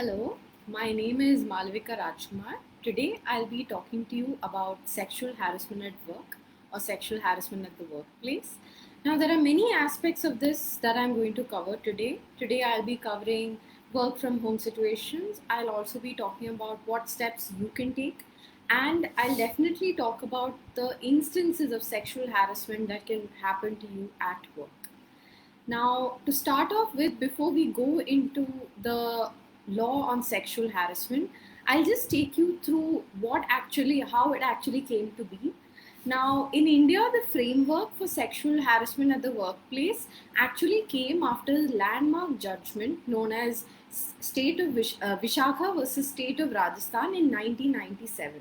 Hello, my name is Malvika Rajkumar. Today I'll be talking to you about sexual harassment at work or sexual harassment at the workplace. Now, there are many aspects of this that I'm going to cover today. Today I'll be covering work from home situations. I'll also be talking about what steps you can take, and I'll definitely talk about the instances of sexual harassment that can happen to you at work. Now, to start off with, before we go into the law on sexual harassment, I'll just take you through how it actually came to be. Now, in India, the framework for sexual harassment at the workplace actually came after a landmark judgment known as Vishakha versus State of Rajasthan in 1997.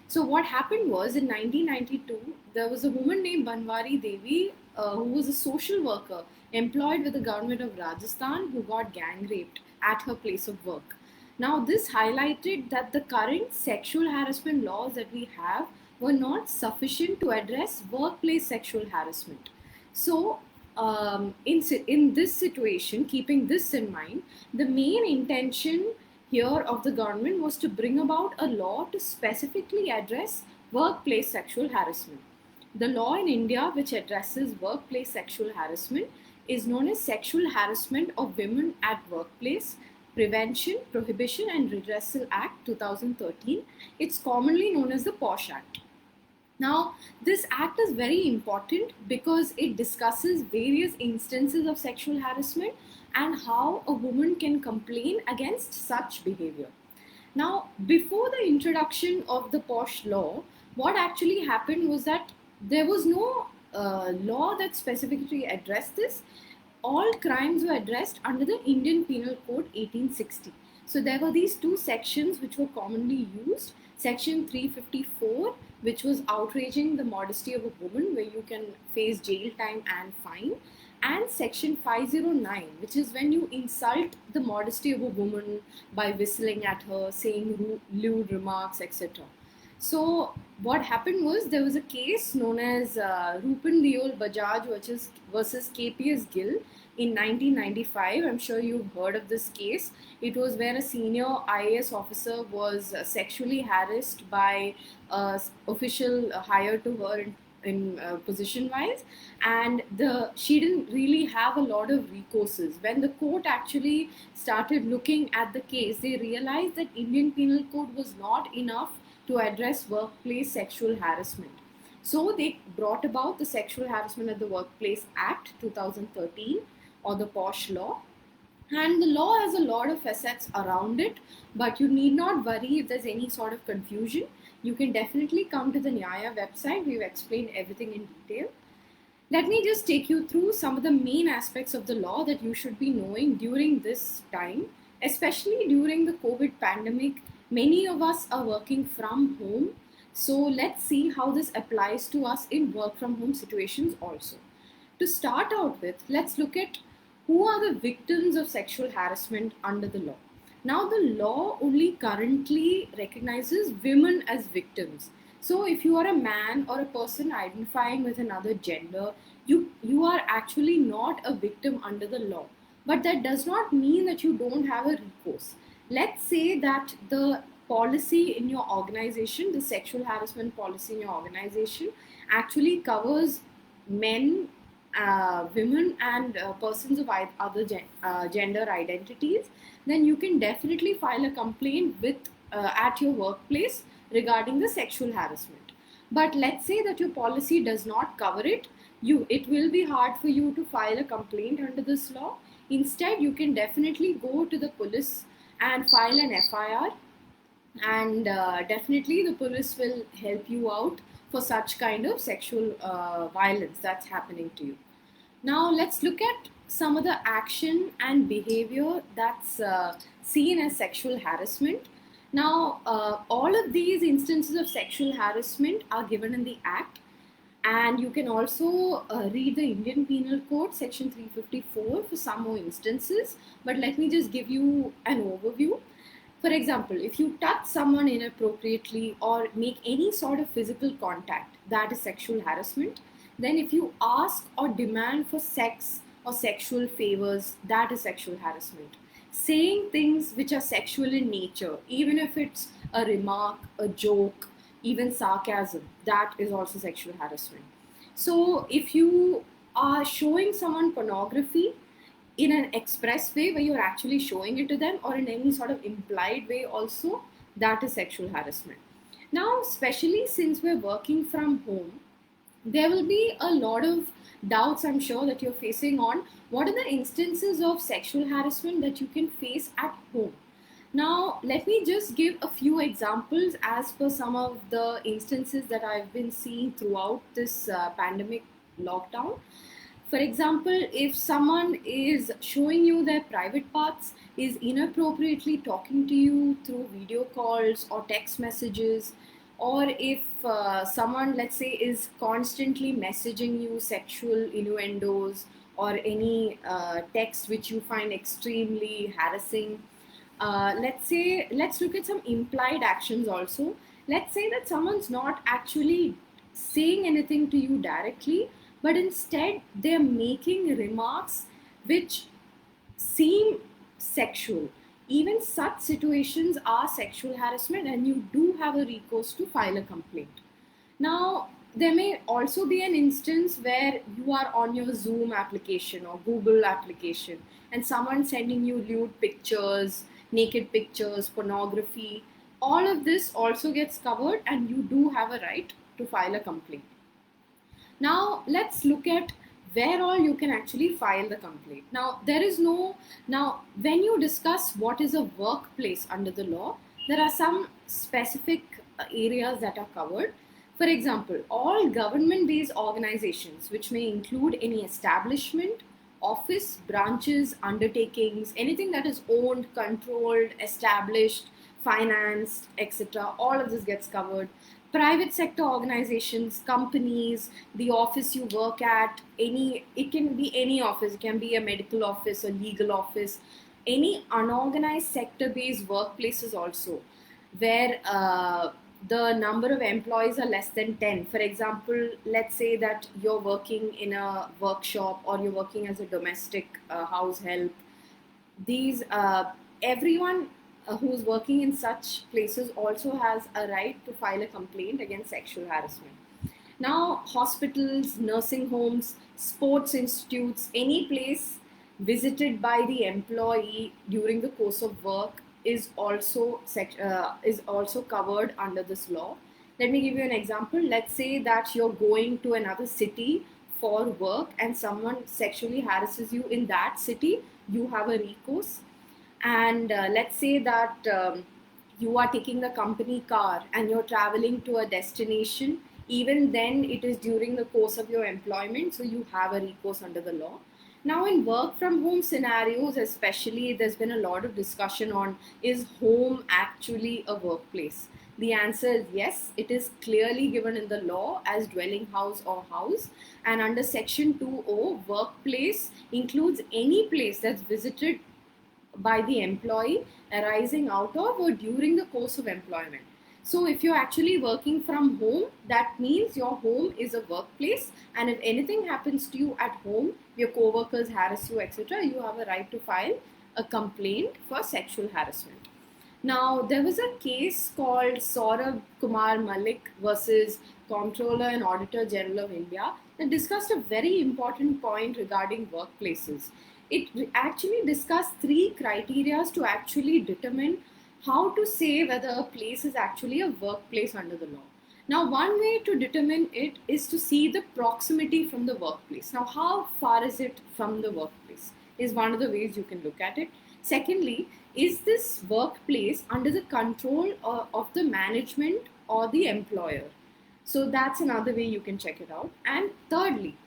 So what happened was in 1992, there was a woman named Banwari Devi who was a social worker employed with the government of Rajasthan who got gang raped at her place of work. Now, this highlighted that the current sexual harassment laws that we have were not sufficient to address workplace sexual harassment. So, in this situation, keeping this in mind, the main intention here of the government was to bring about a law to specifically address workplace sexual harassment. The law in India which addresses workplace sexual harassment is known as Sexual Harassment of Women at Workplace Prevention, Prohibition and Redressal Act 2013. It's commonly known as the POSH Act. Now, this act is very important because it discusses various instances of sexual harassment and how a woman can complain against such behavior. Now, before the introduction of the POSH law, what actually happened was that there was no law that specifically addressed this. All crimes were addressed under the Indian Penal Code 1860. So there were these two sections which were commonly used. Section 354, which was outraging the modesty of a woman, where you can face jail time and fine, and section 509, which is when you insult the modesty of a woman by whistling at her, saying lewd remarks, etc. So what happened was there was a case known as Rupan Deol Bajaj versus KPS Gill in 1995. I'm sure you've heard of this case. It was where a senior IAS officer was sexually harassed by official hired to her in position wise, and she didn't really have a lot of recourses. When the court actually started looking at the case, they realized that Indian Penal Code was not enough to address workplace sexual harassment. So they brought about the Sexual Harassment at the Workplace Act 2013, or the POSH law. And the law has a lot of facets around it, but you need not worry if there's any sort of confusion. You can definitely come to the Nyaya website. We've explained everything in detail. Let me just take you through some of the main aspects of the law that you should be knowing during this time, especially during the COVID pandemic. Many of us are working from home. So let's see how this applies to us in work from home situations also. To start out with, let's look at who are the victims of sexual harassment under the law. Now, the law only currently recognizes women as victims. So if you are a man or a person identifying with another gender, you are actually not a victim under the law. But that does not mean that you don't have a recourse. Let's say that the policy in your organization, the sexual harassment policy in your organization, actually covers men, women, and persons of other gender identities, then you can definitely file a complaint at your workplace regarding the sexual harassment. But let's say that your policy does not cover it. It will be hard for you to file a complaint under this law. Instead, you can definitely go to the police and file an FIR, and definitely the police will help you out for such kind of sexual violence that's happening to you. Now let's look at some of the action and behavior that's seen as sexual harassment. Now, all of these instances of sexual harassment are given in the Act, and you can also read the Indian Penal Code section 354 for some more instances, but let me just give you an overview. For example, if you touch someone inappropriately or make any sort of physical contact, that is sexual harassment. Then if you ask or demand for sex or sexual favors, that is sexual harassment. saying things which are sexual in nature, even if it's a remark, a joke, even sarcasm, that is also sexual harassment. So if you are showing someone pornography in an express way where you're actually showing it to them, or in any sort of implied way also, that is sexual harassment. Now, especially since we're working from home, there will be a lot of doubts, I'm sure, that you're facing on what are the instances of sexual harassment that you can face at home. Now, let me just give a few examples as per some of the instances that I've been seeing throughout this pandemic lockdown. For example, if someone is showing you their private parts, is inappropriately talking to you through video calls or text messages, or if someone, let's say, is constantly messaging you sexual innuendos or any text which you find extremely harassing. Let's look at some implied actions also. Let's say that someone's not actually saying anything to you directly, but instead they're making remarks which seem sexual. Even such situations are sexual harassment, and you do have a recourse to file a complaint. Now, there may also be an instance where you are on your Zoom application or Google application and someone sending you lewd pictures, naked pictures, pornography. All of this also gets covered, and you do have a right to file a complaint. Now, let's look at where all you can actually file the complaint. Now, when you discuss what is a workplace under the law, there are some specific areas that are covered. For example, all government based organizations, which may include any establishment, office, branches, undertakings, anything that is owned, controlled, established, financed, etc., all of this gets covered. Private sector organizations, companies, the office you work at, it can be any office, it can be a medical office, a legal office, any unorganized sector based workplaces also, where the number of employees are less than 10. For example, let's say that you're working in a workshop or you're working as a domestic house help. These Everyone who's working in such places also has a right to file a complaint against sexual harassment. Now, hospitals, nursing homes, sports institutes, any place visited by the employee during the course of work is also covered under this law. Let me give you an example. Let's say that you're going to another city for work and someone sexually harasses you in that city. You have a recourse. And let's say that you are taking the company car and you're traveling to a destination. Even then, it is during the course of your employment, so you have a recourse under the law. Now, in work from home scenarios, especially, there's been a lot of discussion on, is home actually a workplace? The answer is yes. It is clearly given in the law as dwelling house or house. And under section 2O, workplace includes any place that's visited by the employee arising out of or during the course of employment. So if you're actually working from home, that means your home is a workplace, and if anything happens to you at home, your co-workers harass you, etc., you have a right to file a complaint for sexual harassment. Now, there was a case called Saurabh Kumar Malik versus Comptroller and Auditor General of India that discussed a very important point regarding workplaces. It actually discussed three criteria to actually determine how to say whether a place is actually a workplace under the law. Now, one way to determine it is to see the proximity from the workplace. Now, how far is it from the workplace is one of the ways you can look at it. Secondly, is this workplace under the control of the management or the employer? So that's another way you can check it out. And thirdly,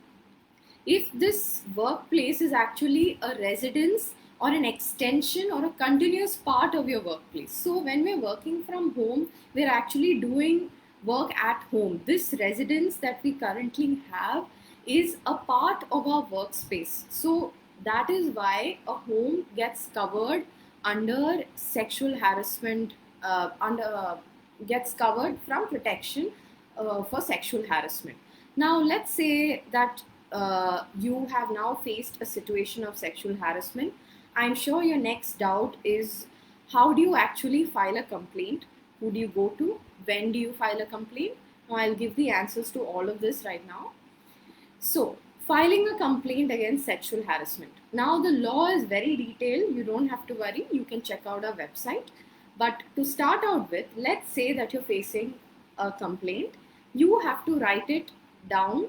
if this workplace is actually a residence or an extension or a continuous part of your workplace. So when we're working from home, we're actually doing work at home. This residence that we currently have is a part of our workspace. So that is why a home gets covered under sexual harassment, gets covered from protection for sexual harassment. Now, let's say that you have now faced a situation of sexual harassment. I'm sure your next doubt is, how do you actually file a complaint? Who do you go to? When do you file a complaint? Now, I'll give the answers to all of this right now. So, filing a complaint against sexual harassment. Now, the law is very detailed. You don't have to worry. You can check out our website. But to start out with, let's say that you're facing a complaint. You have to write it down,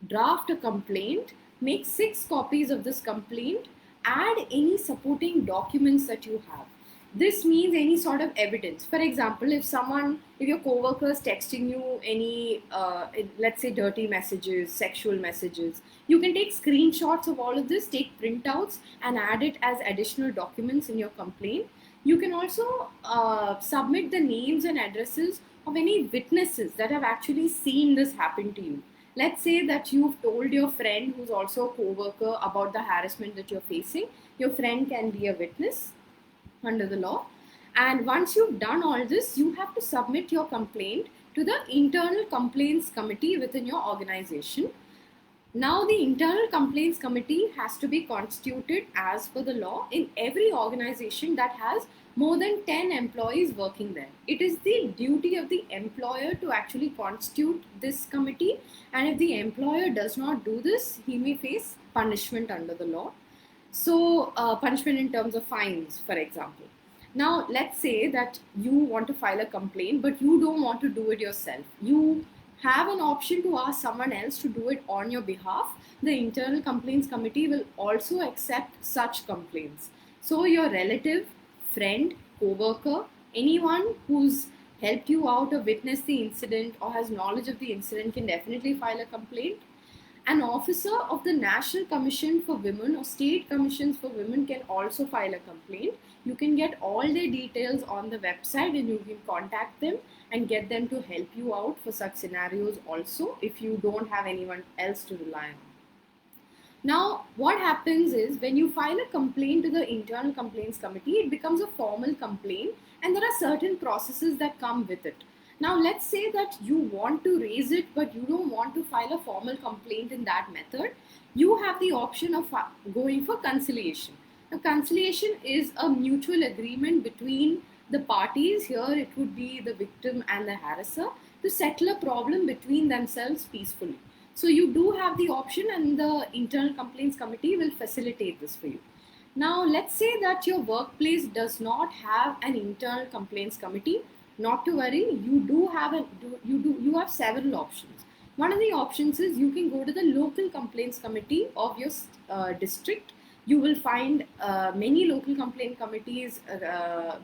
draft a complaint, make 6 copies of this complaint, add any supporting documents that you have. This means any sort of evidence. For example, if your coworker is texting you any, let's say, dirty messages, sexual messages, you can take screenshots of all of this, take printouts, and add it as additional documents in your complaint. You can also submit the names and addresses of any witnesses that have actually seen this happen to you. Let's say that you've told your friend who's also a co-worker about the harassment that you're facing. Your friend can be a witness under the law. And once you've done all this, you have to submit your complaint to the internal complaints committee within your organization. Now, the internal complaints committee has to be constituted as per the law in every organization that has more than 10 employees working there. It is the duty of the employer to actually constitute this committee, and if the employer does not do this, he may face punishment under the law. So, punishment in terms of fines, for example. Now, let's say that you want to file a complaint, but you don't want to do it yourself. You have an option to ask someone else to do it on your behalf. The internal complaints committee will also accept such complaints. So, your relative, friend, co-worker, anyone who's helped you out or witnessed the incident or has knowledge of the incident can definitely file a complaint. An officer of the National Commission for Women or State Commissions for Women can also file a complaint. You can get all their details on the website and you can contact them and get them to help you out for such scenarios also if you don't have anyone else to rely on. Now, what happens is when you file a complaint to the Internal Complaints Committee, it becomes a formal complaint and there are certain processes that come with it. Now, let's say that you want to raise it, but you don't want to file a formal complaint in that method. You have the option of going for conciliation. Now, conciliation is a mutual agreement between the parties. Here, it would be the victim and the harasser to settle a problem between themselves peacefully. So, you do have the option, and the Internal Complaints Committee will facilitate this for you. Now, let's say that your workplace does not have an Internal Complaints Committee. Not to worry, you have several options. One of the options is you can go to the local complaints committee of your district. You will find many local complaint committees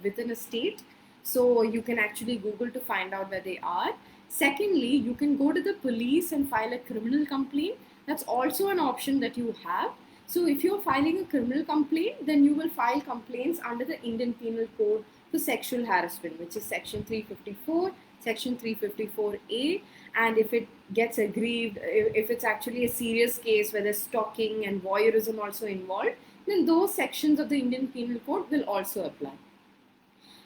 within a state, so you can actually Google to find out where they are. Secondly, you can go to the police and file a criminal complaint. That's also an option that you have. So if you're filing a criminal complaint, then you will file complaints under the Indian Penal Code for sexual harassment, which is section 354, section 354A, and if it gets aggrieved, if it's actually a serious case where there's stalking and voyeurism also involved, then those sections of the Indian Penal Code will also apply.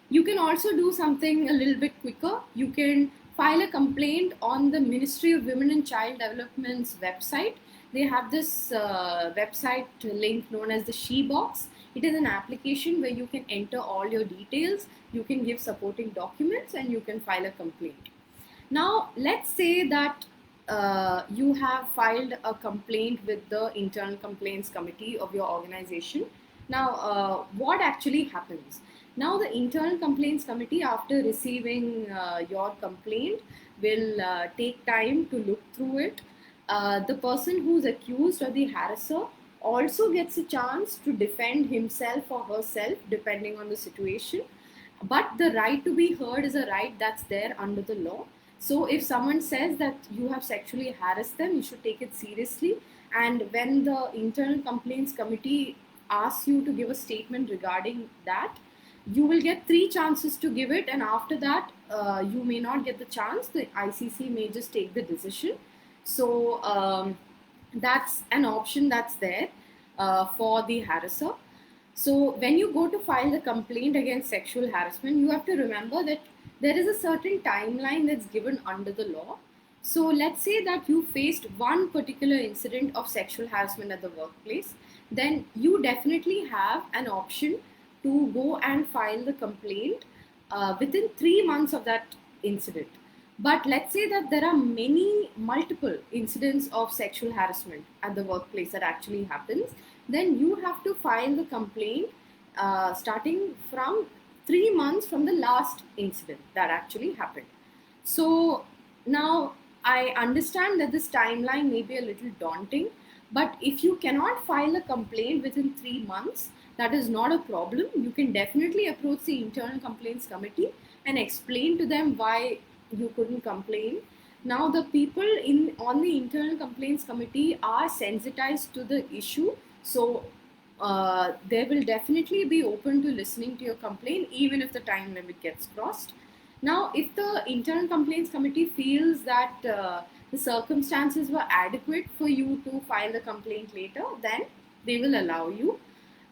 You can also do something a little bit quicker. You can file a complaint on the Ministry of Women and Child Development's website. They have this website link known as the She Box. It is an application where you can enter all your details, you can give supporting documents, and you can file a complaint. Now, let's say that you have filed a complaint with the Internal Complaints Committee of your organization. Now, what actually happens? Now, the Internal Complaints Committee, after receiving your complaint, will take time to look through it. The person who's accused or the harasser also gets a chance to defend himself or herself depending on the situation. But the right to be heard is a right that's there under the law. So if someone says that you have sexually harassed them, you should take it seriously. And when the Internal Complaints Committee asks you to give a statement regarding that, you will get 3 chances to give it, and after that you may not get the chance. The ICC may just take the decision. So that's an option that's there for the harasser. So when you go to file the complaint against sexual harassment, you have to remember that there is a certain timeline that's given under the law. So let's say that you faced one particular incident of sexual harassment at the workplace. then you definitely have an option to go and file the complaint within 3 months of that incident. But let's say that there are multiple incidents of sexual harassment at the workplace that actually happens, then you have to file the complaint starting from 3 months from the last incident that actually happened. So now I understand that this timeline may be a little daunting, but if you cannot file a complaint within 3 months, that is not a problem. You can definitely approach the internal complaints committee and explain to them why you couldn't complain. Now the people in on the internal complaints committee are sensitized to the issue, so they will definitely be open to listening to your complaint even if the time limit gets crossed. Now, if the internal complaints committee feels that the circumstances were adequate for you to file the complaint later, then they will allow you.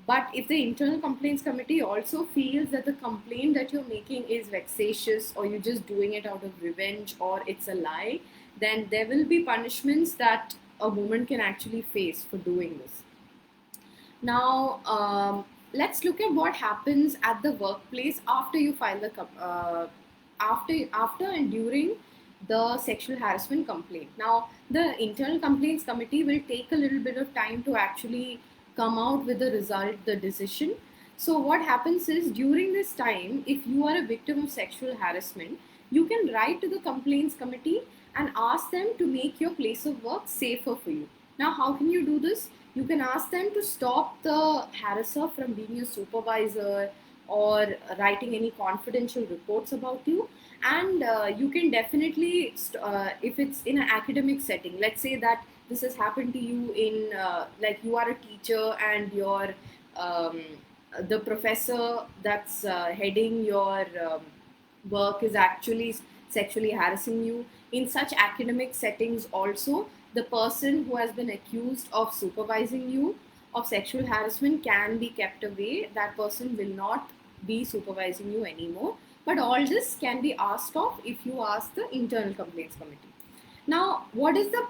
But if the internal complaints committee also feels that the complaint that you're making is vexatious, or you're just doing it out of revenge, or it's a lie, then there will be punishments that a woman can actually face for doing this. Now, let's look at what happens at the workplace after you file the after and during the sexual harassment complaint. Now, the internal complaints committee will take a little bit of time to actually come out with the result, the decision. So, what happens is during this time, if you are a victim of sexual harassment, you can write to the complaints committee and ask them to make your place of work safer for you. Now, how can you do this? You can ask them to stop the harasser from being your supervisor or writing any confidential reports about you. And you can definitely, if it's in an academic setting, let's say that this has happened to you in, like you are a teacher and your um, the professor that's heading your work is actually sexually harassing you. In such academic settings, also, the person who has been accused of supervising you of sexual harassment can be kept away. That person will not be supervising you anymore. But all this can be asked of if you ask the internal complaints committee. Now, what is the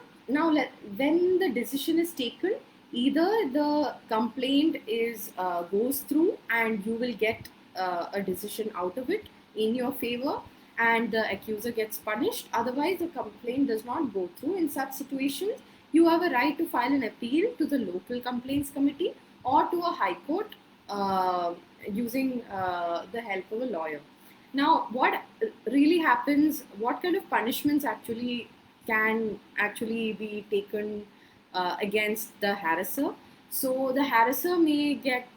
when the decision is taken, either the complaint is goes through and you will get a decision out of it in your favor, and the accuser gets punished. Otherwise, the complaint does not go through. In such situations, you have a right to file an appeal to the local complaints committee or to a high court using the help of a lawyer. Now, what really happens, what kind of punishments actually can actually be taken against the harasser? So the harasser may get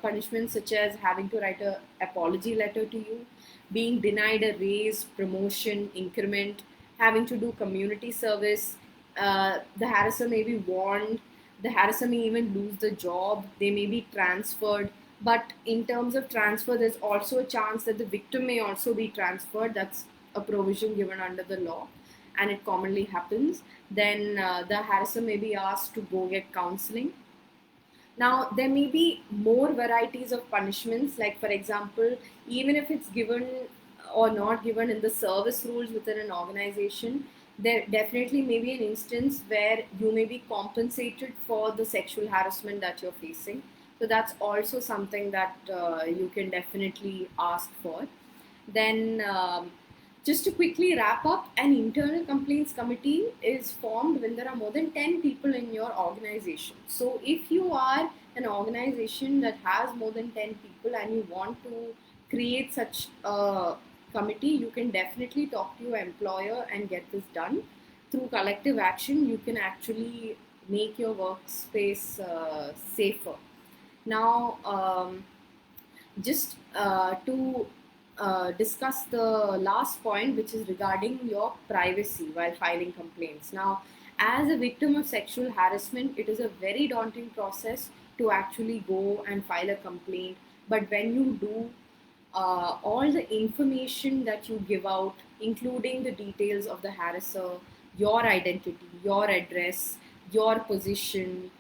punishments such as having to write an apology letter to you, being denied a raise, promotion, increment, having to do community service. The harasser may be warned. The harasser may even lose the job. They may be transferred. But in terms of transfer, there's also a chance that the victim may also be transferred. That's a provision given under the law, and it commonly happens. Then the harasser may be asked to go get counseling. Now, there may be more varieties of punishments, like, for example, even if it's given or not given in the service rules within an organization, there definitely may be an instance where you may be compensated for the sexual harassment that you're facing. So, that's also something that you can definitely ask for. Then, just to quickly wrap up, an internal complaints committee is formed when there are more than 10 people in your organization. So, if you are an organization that has more than 10 people and you want to create such a committee, you can definitely talk to your employer and get this done. Through collective action, you can actually make your workspace safer. Now, just to discuss the last point, which is regarding your privacy while filing complaints. Now, as a victim of sexual harassment, it is a very daunting process to actually go and file a complaint. But when you do, all the information that you give out, including the details of the harasser, your identity, your address, your position,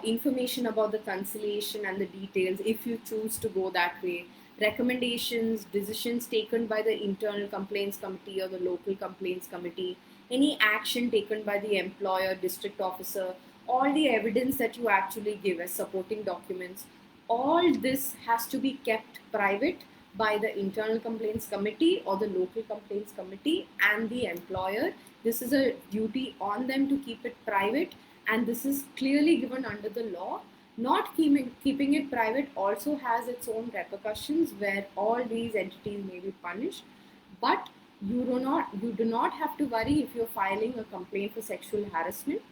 information about the conciliation and the details, if you choose to go that way, recommendations, decisions taken by the internal complaints committee or the local complaints committee, any action taken by the employer, district officer, all the evidence that you actually give as supporting documents, all this has to be kept private by the internal complaints committee or the local complaints committee and the employer. This is a duty on them to keep it private, and this is clearly given under the law. Not keeping it private also has its own repercussions where all these entities may be punished, but you do not have to worry if you're filing a complaint for sexual harassment,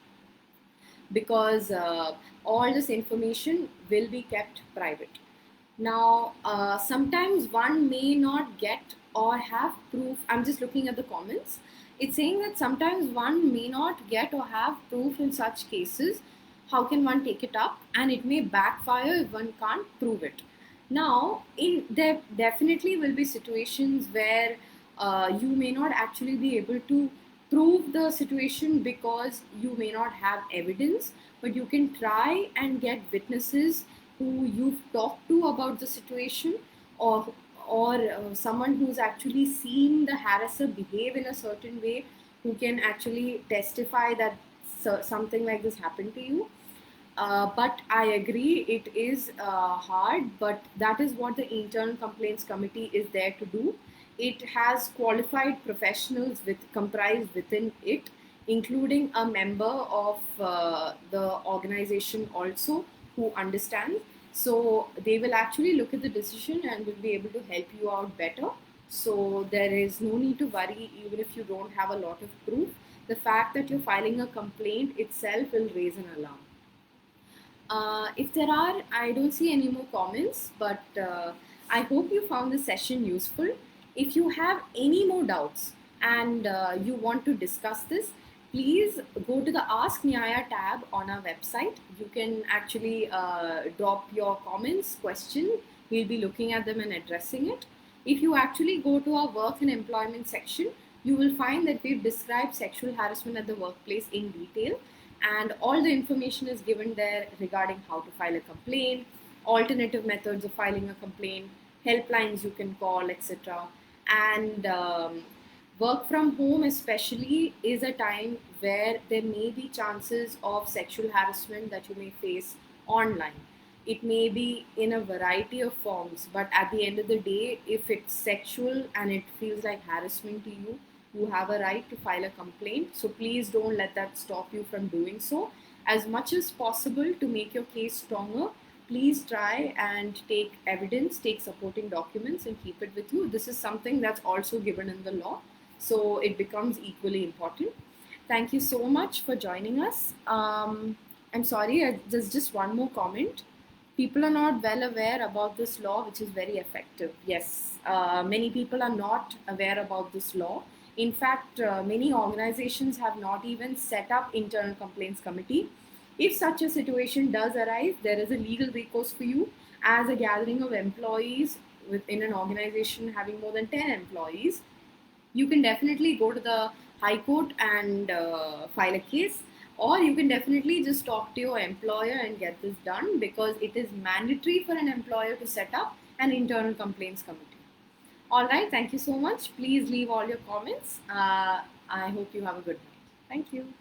because all this information will be kept private. Now, sometimes one may not get or have proof. I'm just looking at the comments. It's saying that sometimes one may not get or have proof in such cases. How can one take it up? And it may backfire if one can't prove it. Now, there definitely will be situations where you may not actually be able to prove the situation because you may not have evidence, but you can try and get witnesses who you've talked to about the situation, or someone who's actually seen the harasser behave in a certain way, who can actually testify that something like this happened to you. But I agree, it is hard, but that is what the internal complaints committee is there to do. It has qualified professionals comprised within it, including a member of the organization also, who understands. So they will actually look at the decision and will be able to help you out better. So there is no need to worry even if you don't have a lot of proof. The fact that you're filing a complaint itself will raise an alarm. If there are, I don't see any more comments, but I hope you found this session useful. If you have any more doubts and you want to discuss this, please go to the Ask Nyaya tab on our website. You can actually drop your comments, questions. We'll be looking at them and addressing it. If you actually go to our work and employment section, you will find that we've described sexual harassment at the workplace in detail, and all the information is given there regarding how to file a complaint, alternative methods of filing a complaint, helplines you can call, etc. And work from home especially is a time where there may be chances of sexual harassment that you may face online. It may be in a variety of forms, but at the end of the day, if it's sexual and it feels like harassment to you, you have a right to file a complaint. So please don't let that stop you from doing so. As much as possible to make your case stronger, please try and take evidence, take supporting documents, and keep it with you. This is something that's also given in the law, so it becomes equally important. Thank you so much for joining us. I'm sorry, there's just one more comment. People are not well aware about this law, which is very effective. Yes, many people are not aware about this law. In fact, many organizations have not even set up internal complaints committee. If such a situation does arise, there is a legal recourse for you as a gathering of employees within an organization having more than 10 employees. You can definitely go to the High Court and file a case, or you can definitely just talk to your employer and get this done, because it is mandatory for an employer to set up an internal complaints committee. All right, thank you so much. Please leave all your comments. I hope you have a good night. Thank you.